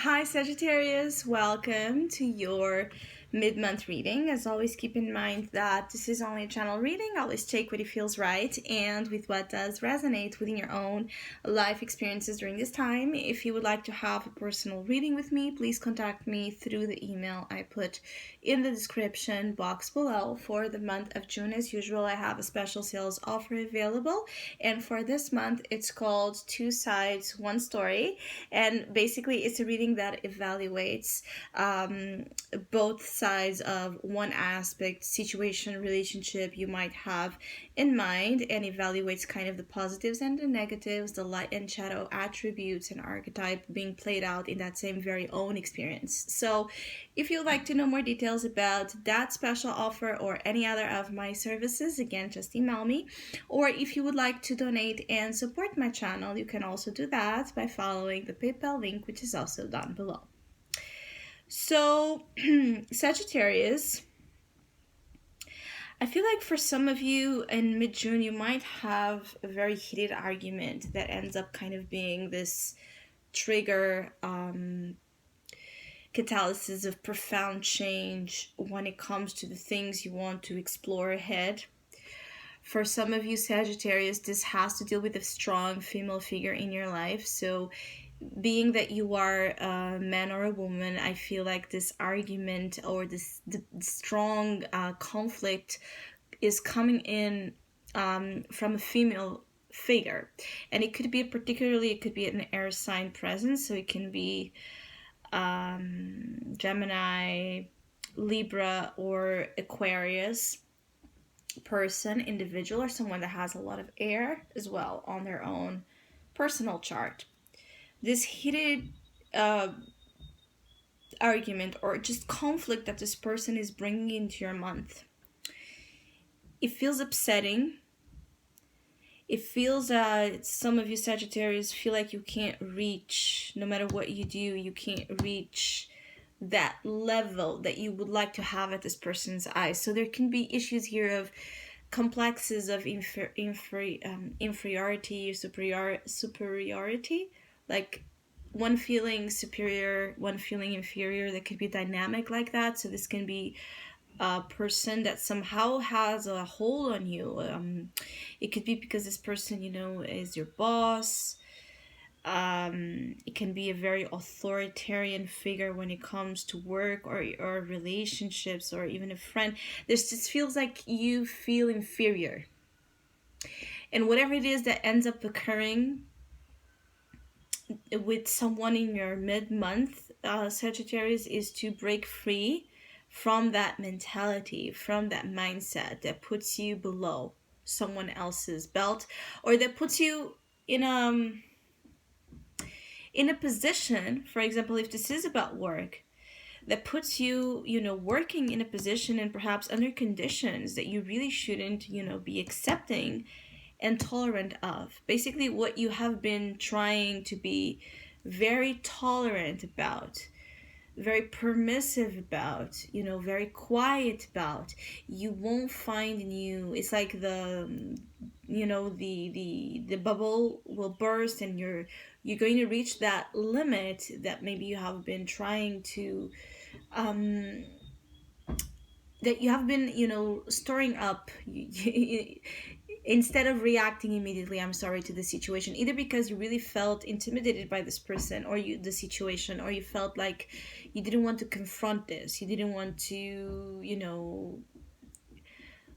Hi Sagittarius, welcome to your mid-month reading. As always, keep in mind that this is only a channel reading. Always take what it feels right and with what does resonate within your own life experiences during this time. If you would like to have a personal reading with me, please contact me through the email I put in the description box below. For the month of June, as usual, I have a special sales offer available, and for this month it's called Two Sides, One Story, and basically it's a reading that evaluates both sides of one aspect, situation, relationship you might have in mind, and evaluates kind of the positives and the negatives, the light and shadow attributes and archetype being played out in that same very own experience. So if you'd like to know more details about that special offer or any other of my services, again, just email me. Or if you would like to donate and support my channel, you can also do that by following the PayPal link, which is also down below. So, Sagittarius, I feel like for some of you in mid-June, you might have a very heated argument that ends up kind of being this trigger catalysis of profound change when it comes to the things you want to explore ahead. For some of you Sagittarius, this has to deal with a strong female figure in your life. So being that you are a man or a woman, I feel like this argument or the strong conflict is coming in from a female figure, and it could be an air sign presence, so it can be Gemini, Libra, or Aquarius person, individual, or someone that has a lot of air as well on their own personal chart. This heated argument or just conflict that this person is bringing into your month, it feels upsetting. It feels that some of you Sagittarius feel like you can't reach, no matter what you do, you can't reach that level that you would like to have at this person's eyes. So there can be issues here of complexes of inferiority or superiority, like one feeling superior, one feeling inferior. That could be dynamic like that. So this can be a person that somehow has a hold on you. It could be because this person, is your boss. It can be a very authoritarian figure when it comes to work or relationships, or even a friend. This just feels like you feel inferior. And whatever it is that ends up occurring with someone in your mid-month, Sagittarius, is to break free from that mentality, from that mindset that puts you below someone else's belt, or that puts you in a position, for example, if this is about work, that puts you, working in a position and perhaps under conditions that you really shouldn't, be accepting and tolerant of. Basically, what you have been trying to be very tolerant about, very permissive about, very quiet about, you won't find in you. It's like the bubble will burst, and you're going to reach that limit that maybe you have been trying to that you have been storing up. Instead of reacting immediately, I'm sorry, to the situation, either because you really felt intimidated by this person or the situation, or you felt like you didn't want to confront this, you didn't want to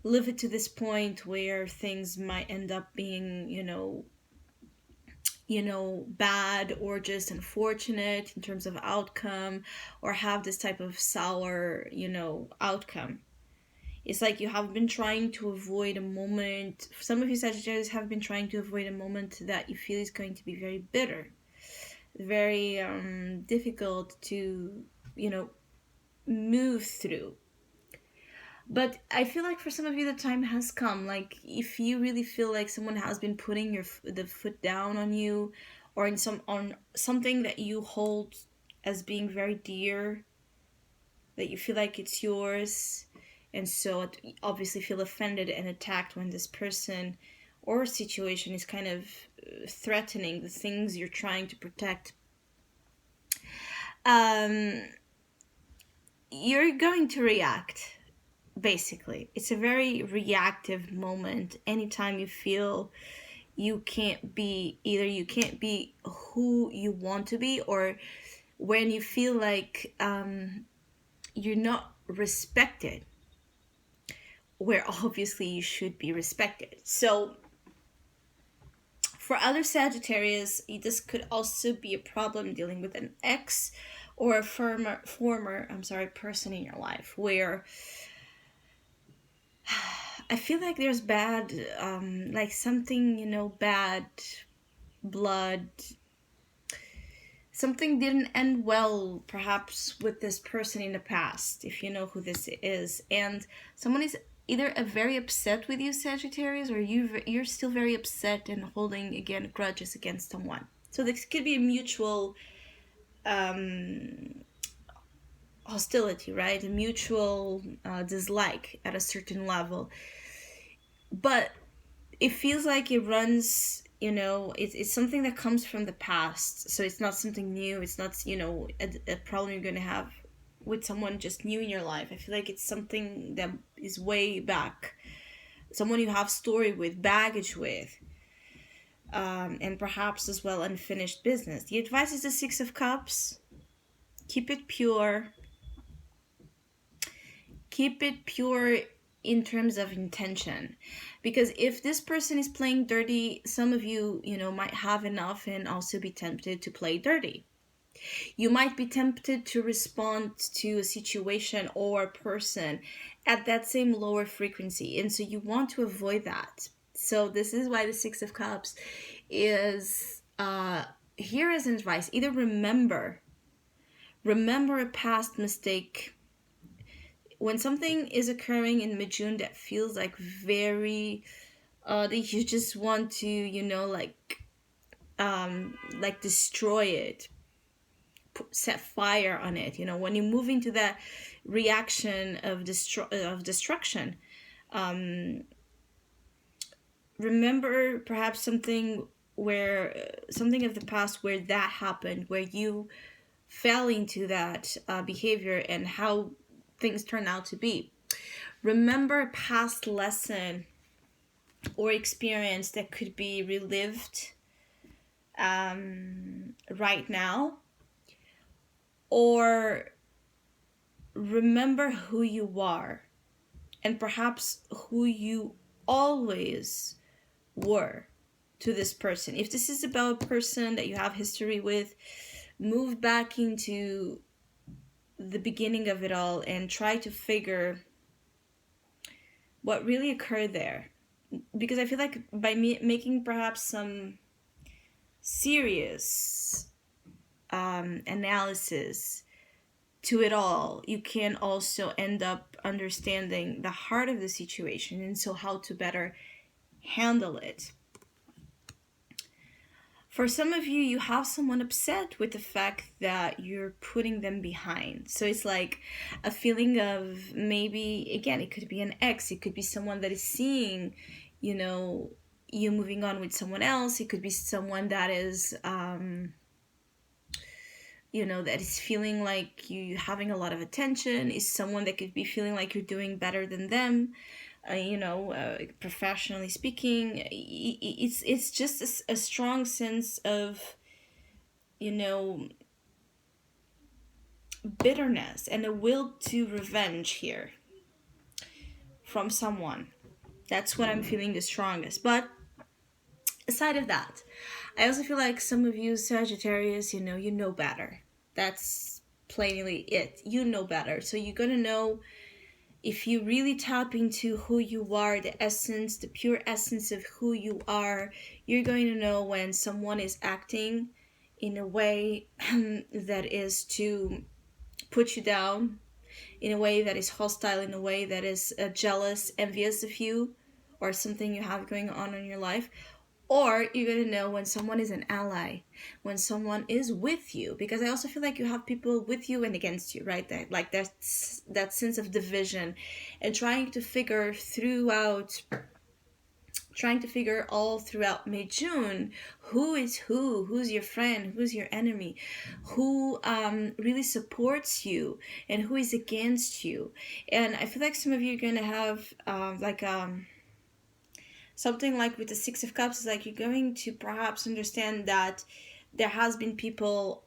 live it to this point where things might end up being bad or just unfortunate in terms of outcome, or have this type of sour outcome. It's like you have been trying to avoid a moment. Some of you Sagittarius have been trying to avoid a moment that you feel is going to be very bitter, very difficult to move through. But I feel like for some of you the time has come. Like, if you really feel like someone has been putting the foot down on you, or on something that you hold as being very dear, that you feel like it's yours, and so obviously feel offended and attacked when this person or situation is kind of threatening the things you're trying to protect. um, you're going to react. Basically, it's a very reactive moment. Anytime you feel you can't be, either you can't be who you want to be, or when you feel like you're not respected, where obviously you should be respected. So for other Sagittarius, this could also be a problem dealing with an ex or a former person in your life, where I feel like there's bad, like something, bad blood. Something didn't end well, perhaps, with this person in the past, if you know who this is. And someone is either very upset with you, Sagittarius, or you're still very upset and holding, again, grudges against someone. So this could be a mutual hostility, right? A mutual dislike at a certain level. But it feels like it runs, it's something that comes from the past. So it's not something new. It's not, a problem you're going to have with someone just new in your life. I feel like it's something that is way back. Someone you have story with, baggage with, and perhaps as well unfinished business. The advice is the Six of Cups. Keep it pure. Keep it pure in terms of intention, because if this person is playing dirty, some of you might have enough and also be tempted to play dirty. You might be tempted to respond to a situation or a person at that same lower frequency, and so you want to avoid that. So this is why the Six of Cups is here as an advice. Either remember a past mistake. When something is occurring in mid-June that feels like very, that you just want to, destroy it, set fire on it. When you move into that reaction of destruction, remember perhaps something of the past where that happened, where you fell into that behavior and how things turn out to be. Remember a past lesson or experience that could be relived right now, or remember who you are and perhaps who you always were to this person. If this is about a person that you have history with, move back into the beginning of it all and try to figure what really occurred there. Because I feel like by making perhaps some serious analysis to it all, you can also end up understanding the heart of the situation, and so how to better handle it. For some of you, you have someone upset with the fact that you're putting them behind. So it's like a feeling of, maybe, again, it could be an ex. It could be someone that is seeing, you moving on with someone else. It could be someone that is, that is feeling like you having a lot of attention. Is someone that could be feeling like you're doing better than them. Professionally speaking, it's just a strong sense of, bitterness and a will to revenge here from someone. That's what I'm feeling the strongest. But aside of that, I also feel like some of you Sagittarius, you know better. That's plainly it. You know better. So you're gonna know, if you really tap into who you are, the essence, the pure essence of who you are, you're going to know when someone is acting in a way that is to put you down, in a way that is hostile, in a way that is jealous, envious of you, or something you have going on in your life. Or you're going to know when someone is an ally, when someone is with you. Because I also feel like you have people with you and against you, right? That sense of division, and trying to figure throughout trying to figure all throughout mid-June who is who's your friend, who's your enemy, who really supports you and who is against you. And I feel like some of you are going to have something like with the Six of Cups, is like you're going to perhaps understand that there has been people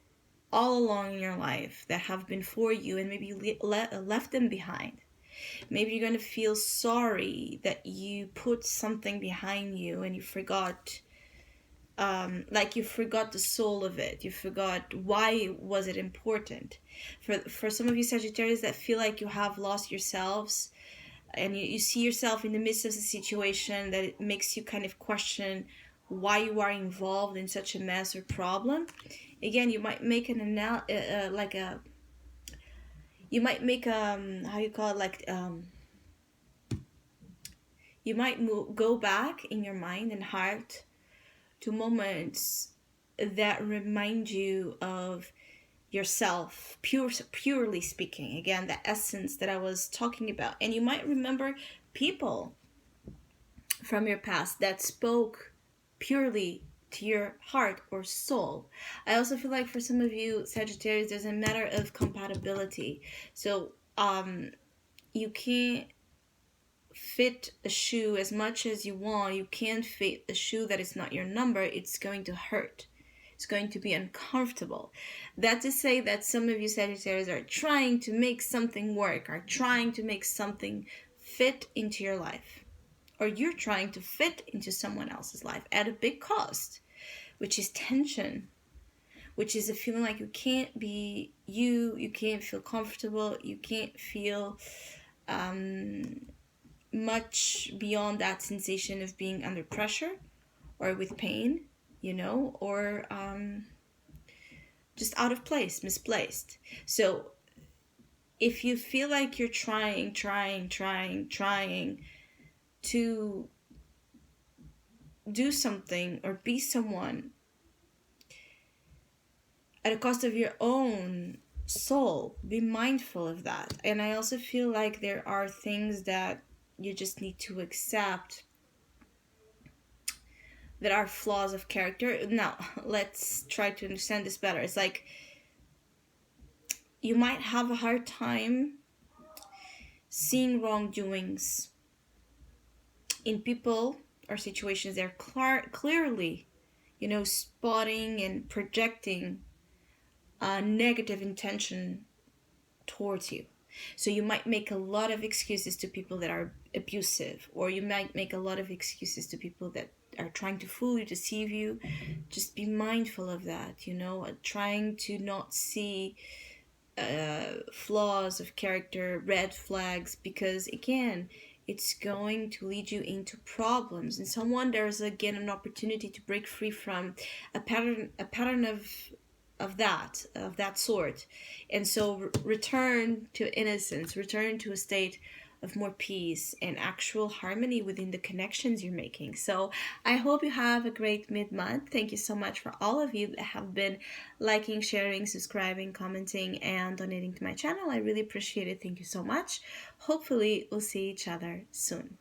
all along in your life that have been for you, and maybe you left them behind. Maybe you're going to feel sorry that you put something behind you and you forgot, you forgot the soul of it. You forgot why was it important. For some of you Sagittarius that feel like you have lost yourselves, and you see yourself in the midst of a situation that it makes you kind of question why you are involved in such a mess or problem. Again, you might make an you might make how you call it, you might go back in your mind and heart to moments that remind you of yourself, purely speaking. Again, the essence that I was talking about. And you might remember people from your past that spoke purely to your heart or soul. I also feel like for some of you Sagittarius, there's a matter of compatibility. So you can't fit a shoe as much as you want. You can't fit a shoe that is not your number. It's going to hurt. It's going to be uncomfortable. That's to say that some of you Sagittarius are trying to make something work, are trying to make something fit into your life, or you're trying to fit into someone else's life at a big cost, which is tension, which is a feeling like you can't be you can't feel comfortable, you can't feel much beyond that sensation of being under pressure or with pain, or just out of place, misplaced. So if you feel like you're trying to do something or be someone at a cost of your own soul, be mindful of that. And I also feel like there are things that you just need to accept that are flaws of character. Now, let's try to understand this better. It's like you might have a hard time seeing wrongdoings in people or situations that are clearly, spotting and projecting a negative intention towards you. So you might make a lot of excuses to people that are abusive, or you might make a lot of excuses to people that are trying to fool you, deceive you. Just be mindful of that, trying to not see flaws of character, red flags, because again, it's going to lead you into problems. And there's again an opportunity to break free from a pattern of that sort. And so return to innocence, return to a state of more peace and actual harmony within the connections you're making. So I hope you have a great mid-month. Thank you so much for all of you that have been liking, sharing, subscribing, commenting, and donating to my channel. I really appreciate it. Thank you so much. Hopefully we'll see each other soon.